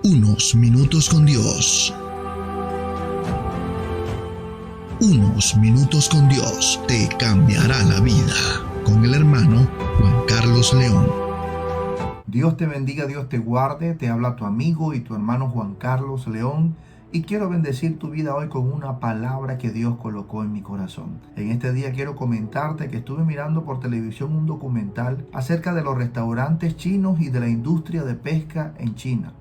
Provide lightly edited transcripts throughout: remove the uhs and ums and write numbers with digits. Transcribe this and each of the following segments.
Unos minutos con Dios. Unos minutos con Dios te cambiará la vida. Con el hermano Juan Carlos León. Dios te bendiga, Dios te guarde. Te habla tu amigo y tu hermano Juan Carlos León. Y quiero bendecir tu vida hoy con una palabra que Dios colocó en mi corazón. En este día quiero comentarte que estuve mirando por televisión un documental acerca de los restaurantes chinos y de la industria de pesca en China.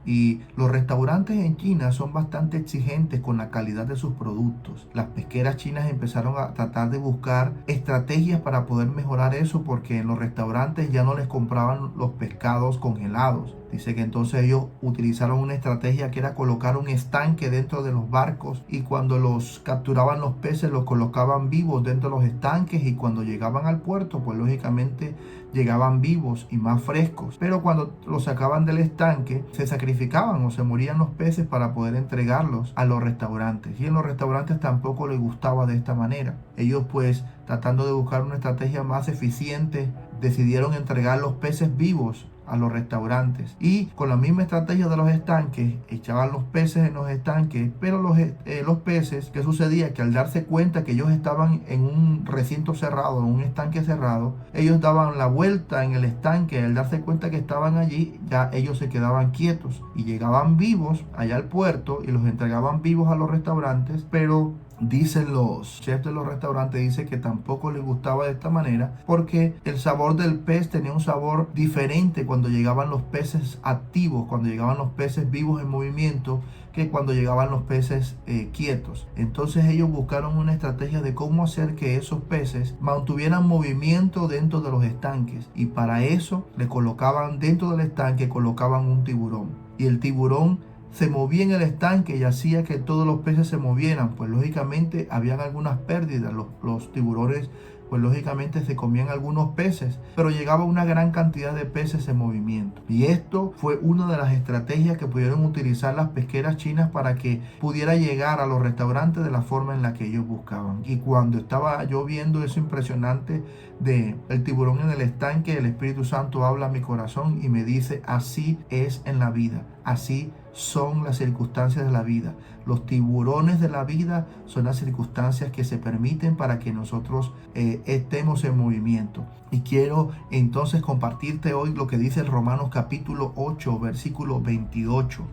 Y los restaurantes en China son bastante exigentes con la calidad de sus productos. Las pesqueras chinas empezaron a tratar de buscar estrategias para poder mejorar eso, porque en los restaurantes ya no les compraban los pescados congelados. Dice que entonces ellos utilizaron una estrategia que era colocar un estanque dentro de los barcos, y cuando los capturaban los peces los colocaban vivos dentro de los estanques, y cuando llegaban al puerto pues lógicamente llegaban vivos y más frescos. Pero cuando los sacaban del estanque se sacrificaban o se morían los peces para poder entregarlos a los restaurantes, y en los restaurantes tampoco les gustaba de esta manera. Ellos pues, tratando de buscar una estrategia más eficiente, decidieron entregar los peces vivos a los restaurantes, y con la misma estrategia de los estanques echaban los peces en los estanques. Pero los peces, ¿qué sucedía? Que al darse cuenta que ellos estaban en un recinto cerrado, en un estanque cerrado, ellos daban la vuelta en el estanque. Al darse cuenta que estaban allí, ya ellos se quedaban quietos y llegaban vivos allá al puerto y los entregaban vivos a los restaurantes. Pero dicen los chefs de los restaurantes, dice que tampoco les gustaba de esta manera, porque el sabor del pez tenía un sabor diferente cuando llegaban los peces activos, cuando llegaban los peces vivos en movimiento, que cuando llegaban los peces quietos. Entonces ellos buscaron una estrategia de cómo hacer que esos peces mantuvieran movimiento dentro de los estanques, y para eso le colocaban dentro del estanque, colocaban un tiburón, y el tiburón se movía en el estanque y hacía que todos los peces se movieran. Pues lógicamente habían algunas pérdidas. Los tiburones pues lógicamente se comían algunos peces, pero llegaba una gran cantidad de peces en movimiento. Y esto fue una de las estrategias que pudieron utilizar las pesqueras chinas para que pudiera llegar a los restaurantes de la forma en la que ellos buscaban. Y cuando estaba yo viendo eso impresionante de el tiburón en el estanque, el Espíritu Santo habla a mi corazón y me dice: así es en la vida, así son las circunstancias de la vida. Los tiburones de la vida son las circunstancias que se permiten para que nosotros estemos en movimiento. Y quiero entonces compartirte hoy lo que dice el Romanos capítulo 8, versículo 28.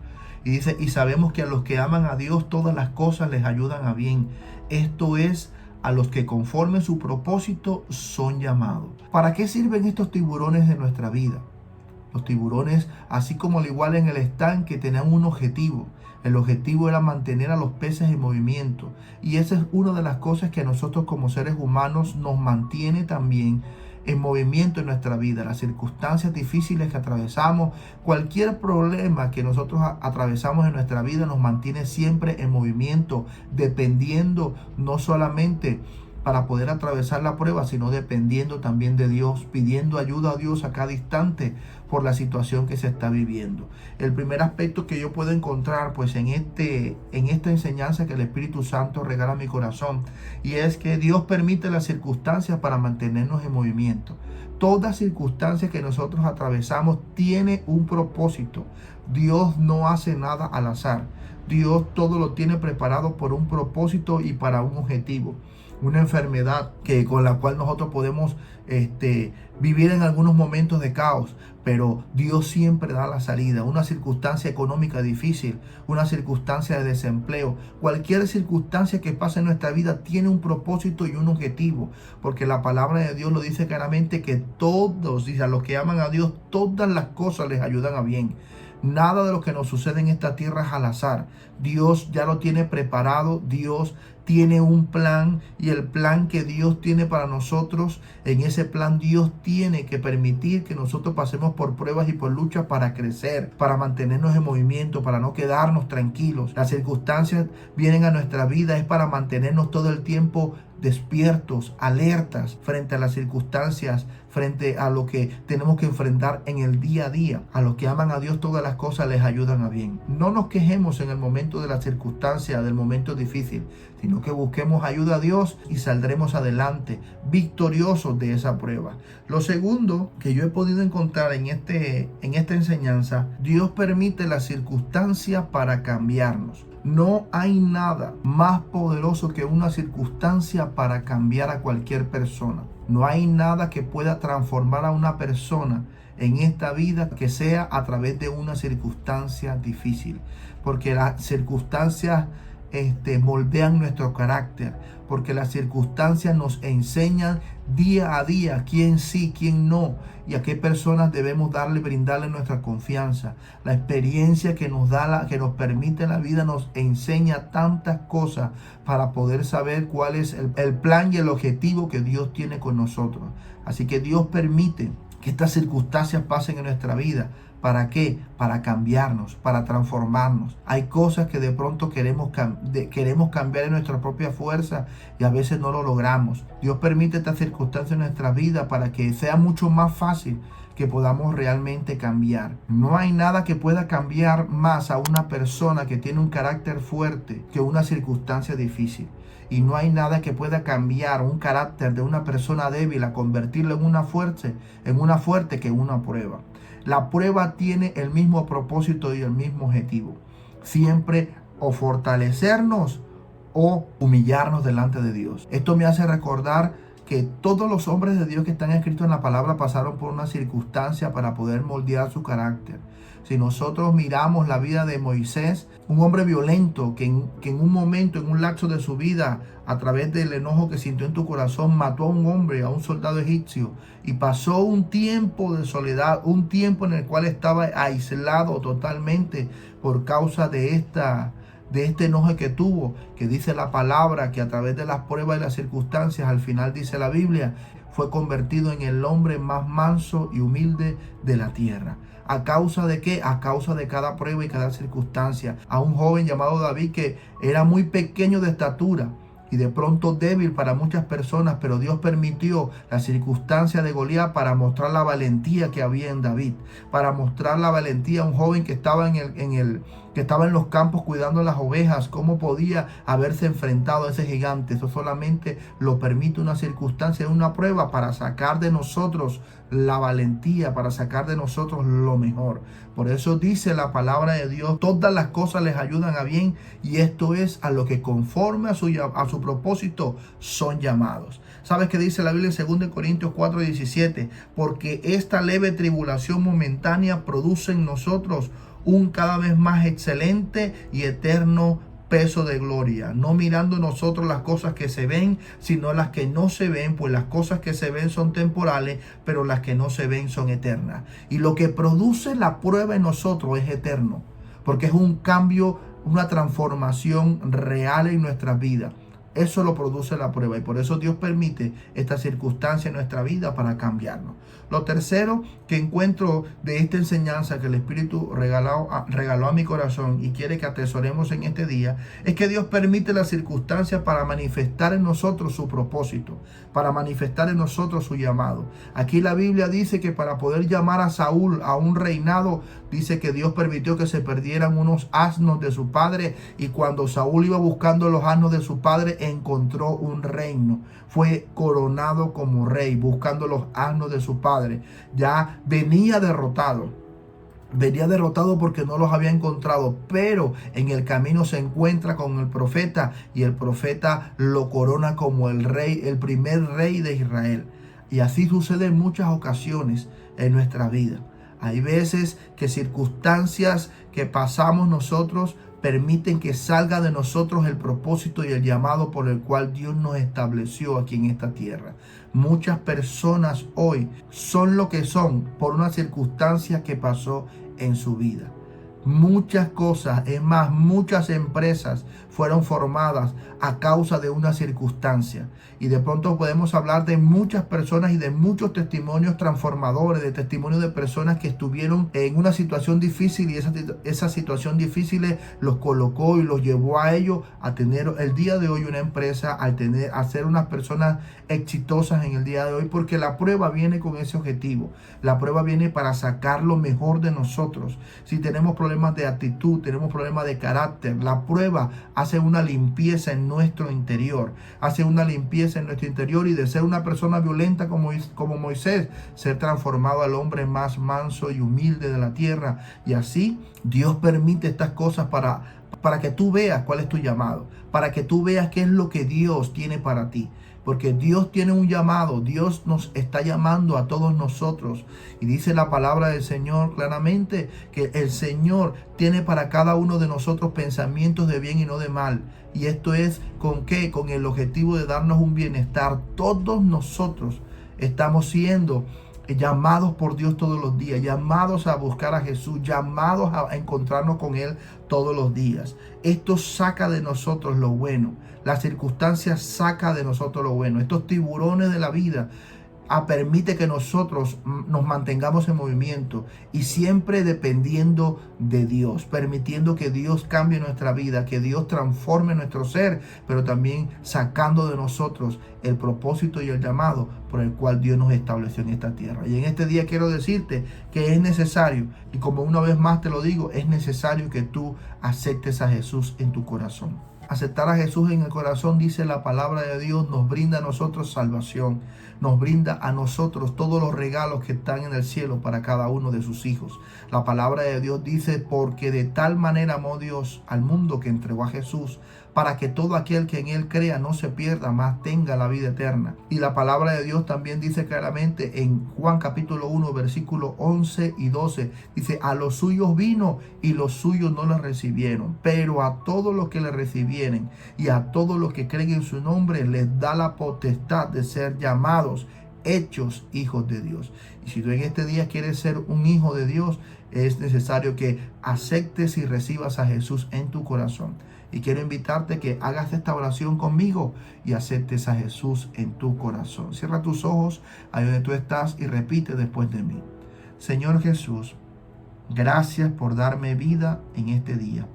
Y dice: y sabemos que a los que aman a Dios todas las cosas les ayudan a bien. Esto es, a los que conforme su propósito son llamados. ¿Para qué sirven estos tiburones de nuestra vida? Los tiburones, así como al igual en el estanque, tenían un objetivo. El objetivo era mantener a los peces en movimiento. Y esa es una de las cosas que a nosotros como seres humanos nos mantiene también en movimiento en nuestra vida. Las circunstancias difíciles que atravesamos, cualquier problema que nosotros atravesamos en nuestra vida, nos mantiene siempre en movimiento, dependiendo no solamente para poder atravesar la prueba, sino dependiendo también de Dios, pidiendo ayuda a Dios a cada instante por la situación que se está viviendo. El primer aspecto que yo puedo encontrar pues en esta enseñanza que el Espíritu Santo regala a mi corazón, y es que Dios permite las circunstancias para mantenernos en movimiento. Toda circunstancia que nosotros atravesamos tiene un propósito. Dios no hace nada al azar. Dios todo lo tiene preparado por un propósito y para un objetivo. Una enfermedad con la cual nosotros podemos vivir en algunos momentos de caos, pero Dios siempre da la salida. Una circunstancia económica difícil, una circunstancia de desempleo, cualquier circunstancia que pase en nuestra vida tiene un propósito y un objetivo, porque la palabra de Dios lo dice claramente, que todos, dice, a los que aman a Dios, todas las cosas les ayudan a bien. Nada de lo que nos sucede en esta tierra es al azar. Dios ya lo tiene preparado. Dios tiene un plan, y el plan que Dios tiene para nosotros, en ese plan Dios tiene que permitir que nosotros pasemos por pruebas y por luchas para crecer, para mantenernos en movimiento, para no quedarnos tranquilos. Las circunstancias vienen a nuestra vida es para mantenernos todo el tiempo despiertos, alertas frente a las circunstancias, frente a lo que tenemos que enfrentar en el día a día. A los que aman a Dios todas las cosas les ayudan a bien. No nos quejemos en el momento de la circunstancia, del momento difícil, sino que busquemos ayuda a Dios y saldremos adelante, victoriosos de esa prueba. Lo segundo que yo he podido encontrar en esta enseñanza, Dios permite la circunstancia para cambiarnos. No hay nada más poderoso que una circunstancia para cambiar a cualquier persona. No hay nada que pueda transformar a una persona en esta vida que sea a través de una circunstancia difícil. Porque las circunstancias moldean nuestro carácter, porque las circunstancias nos enseñan día a día quién sí, quién no, y a qué personas debemos brindarle nuestra confianza. La experiencia que nos da, que nos permite la vida, nos enseña tantas cosas para poder saber cuál es el plan y el objetivo que Dios tiene con nosotros. Así que Dios permite que estas circunstancias pasen en nuestra vida. ¿Para qué? Para cambiarnos, para transformarnos. Hay cosas que de pronto queremos cambiar en nuestra propia fuerza y a veces no lo logramos. Dios permite estas circunstancias en nuestra vida para que sea mucho más fácil que podamos realmente cambiar. No hay nada que pueda cambiar más a una persona que tiene un carácter fuerte que una circunstancia difícil. Y no hay nada que pueda cambiar un carácter de una persona débil a convertirlo en una fuerte que una prueba. La prueba tiene el mismo propósito y el mismo objetivo. Siempre o fortalecernos o humillarnos delante de Dios. Esto me hace recordar que todos los hombres de Dios que están escritos en la palabra pasaron por una circunstancia para poder moldear su carácter. Si nosotros miramos la vida de Moisés, un hombre violento que en un momento, en un lapso de su vida, a través del enojo que sintió en tu corazón, mató a un hombre, a un soldado egipcio, y pasó un tiempo de soledad, un tiempo en el cual estaba aislado totalmente por causa de este enojo que tuvo, que dice la palabra que a través de las pruebas y las circunstancias, al final dice la Biblia, fue convertido en el hombre más manso y humilde de la tierra. ¿A causa de qué? A causa de cada prueba y cada circunstancia. A un joven llamado David que era muy pequeño de estatura y de pronto débil para muchas personas, pero Dios permitió la circunstancia de Goliat para mostrar la valentía que había en David, para mostrar la valentía a un joven que estaba que estaba en los campos cuidando las ovejas, cómo podía haberse enfrentado a ese gigante. Eso solamente lo permite una circunstancia, una prueba para sacar de nosotros la valentía, para sacar de nosotros lo mejor. Por eso dice la palabra de Dios, todas las cosas les ayudan a bien, y esto es a lo que conforme a su propósito son llamados. ¿Sabes qué dice la Biblia en 2 Corintios 4:17? Porque esta leve tribulación momentánea produce en nosotros un cada vez más excelente y eterno peso de gloria, no mirando nosotros las cosas que se ven, sino las que no se ven, pues las cosas que se ven son temporales, pero las que no se ven son eternas. Y lo que produce la prueba en nosotros es eterno, porque es un cambio, una transformación real en nuestra vida. Eso lo produce la prueba, y por eso Dios permite esta circunstancia en nuestra vida para cambiarnos. Lo tercero que encuentro de esta enseñanza que el Espíritu regaló a mi corazón y quiere que atesoremos en este día, es que Dios permite las circunstancias para manifestar en nosotros su propósito, para manifestar en nosotros su llamado. Aquí la Biblia dice que para poder llamar a Saúl a un reinado, dice que Dios permitió que se perdieran unos asnos de su padre, y cuando Saúl iba buscando los asnos de su padre, encontró un reino. Fue coronado como rey buscando los asnos de su padre. Ya venía derrotado porque no los había encontrado, pero en el camino se encuentra con el profeta, y el profeta lo corona como el rey, el primer rey de Israel. Y así sucede en muchas ocasiones en nuestra vida. Hay veces que circunstancias que pasamos nosotros permiten que salga de nosotros el propósito y el llamado por el cual Dios nos estableció aquí en esta tierra. Muchas personas hoy son lo que son por una circunstancia que pasó en su vida. Muchas cosas, es más, muchas empresas fueron formadas a causa de una circunstancia. Y de pronto podemos hablar de muchas personas y de muchos testimonios transformadores, de testimonios de personas que estuvieron en una situación difícil y esa situación difícil los colocó y los llevó a ellos a tener el día de hoy una empresa, a ser unas personas exitosas en el día de hoy, porque la prueba viene con ese objetivo. La prueba viene para sacar lo mejor de nosotros. Si tenemos problemas de actitud, tenemos problemas de carácter, la prueba hace una limpieza en nuestro interior, hace una limpieza en nuestro interior, y de ser una persona violenta como Moisés, ser transformado al hombre más manso y humilde de la tierra. Y así Dios permite estas cosas para que tú veas cuál es tu llamado, para que tú veas qué es lo que Dios tiene para ti. Porque Dios tiene un llamado, Dios nos está llamando a todos nosotros. Y dice la palabra del Señor claramente que el Señor tiene para cada uno de nosotros pensamientos de bien y no de mal. Y esto es ¿con qué? Con el objetivo de darnos un bienestar. Todos nosotros estamos siendo llamados por Dios todos los días, llamados a buscar a Jesús, llamados a encontrarnos con Él todos los días. Esto saca de nosotros lo bueno. Las circunstancias saca de nosotros lo bueno. Estos tiburones de la vida permite que nosotros nos mantengamos en movimiento y siempre dependiendo de Dios, permitiendo que Dios cambie nuestra vida, que Dios transforme nuestro ser, pero también sacando de nosotros el propósito y el llamado por el cual Dios nos estableció en esta tierra. Y en este día quiero decirte que es necesario, y como una vez más te lo digo, es necesario que tú aceptes a Jesús en tu corazón. Aceptar a Jesús en el corazón, dice la palabra de Dios, nos brinda a nosotros salvación, nos brinda a nosotros todos los regalos que están en el cielo para cada uno de sus hijos. La palabra de Dios dice, porque de tal manera amó Dios al mundo que entregó a Jesús, para que todo aquel que en Él crea no se pierda, mas tenga la vida eterna. Y la palabra de Dios también dice claramente en Juan capítulo 1, versículos 11 y 12, dice, a los suyos vino y los suyos no le recibieron, pero a todos los que le recibieren y a todos los que creen en su nombre les da la potestad de ser llamados, hechos hijos de Dios. Y si tú en este día quieres ser un hijo de Dios, es necesario que aceptes y recibas a Jesús en tu corazón. Y quiero invitarte que hagas esta oración conmigo y aceptes a Jesús en tu corazón. Cierra tus ojos ahí donde tú estás y repite después de mí. Señor Jesús, gracias por darme vida en este día.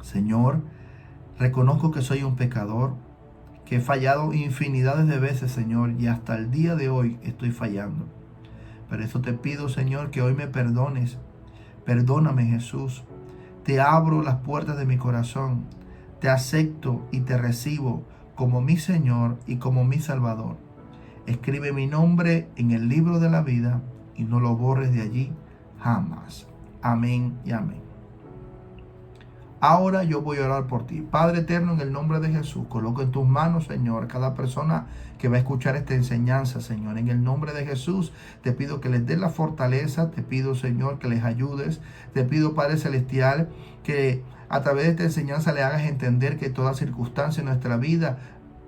Señor, reconozco que soy un pecador, que he fallado infinidades de veces, Señor, y hasta el día de hoy estoy fallando. Por eso te pido, Señor, que hoy me perdones. Perdóname, Jesús. Te abro las puertas de mi corazón. Te acepto y te recibo como mi Señor y como mi Salvador. Escribe mi nombre en el libro de la vida y no lo borres de allí jamás. Amén y amén. Ahora yo voy a orar por ti. Padre eterno, en el nombre de Jesús, coloco en tus manos, Señor, cada persona que va a escuchar esta enseñanza, Señor. En el nombre de Jesús, te pido que les des la fortaleza. Te pido, Señor, que les ayudes. Te pido, Padre Celestial, que a través de esta enseñanza le hagas entender que toda circunstancia en nuestra vida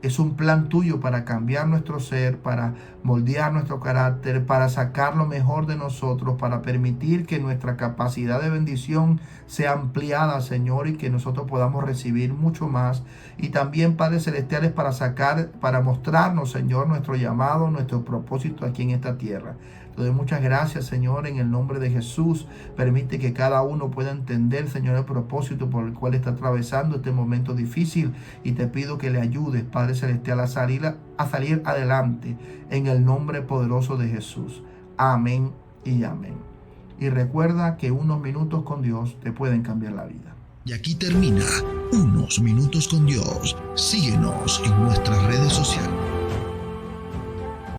es un plan tuyo para cambiar nuestro ser, para moldear nuestro carácter, para sacar lo mejor de nosotros, para permitir que nuestra capacidad de bendición sea ampliada, Señor, y que nosotros podamos recibir mucho más. Y también, Padre Celestial, es para mostrarnos, Señor, nuestro llamado, nuestro propósito aquí en esta tierra. Te doy muchas gracias, Señor, en el nombre de Jesús. Permite que cada uno pueda entender, Señor, el propósito por el cual está atravesando este momento difícil. Y te pido que le ayudes, Padre Celestial, a salir adelante en el nombre poderoso de Jesús. Amén y amén. Y recuerda que unos minutos con Dios te pueden cambiar la vida. Y aquí termina Unos Minutos con Dios. Síguenos en nuestras redes sociales.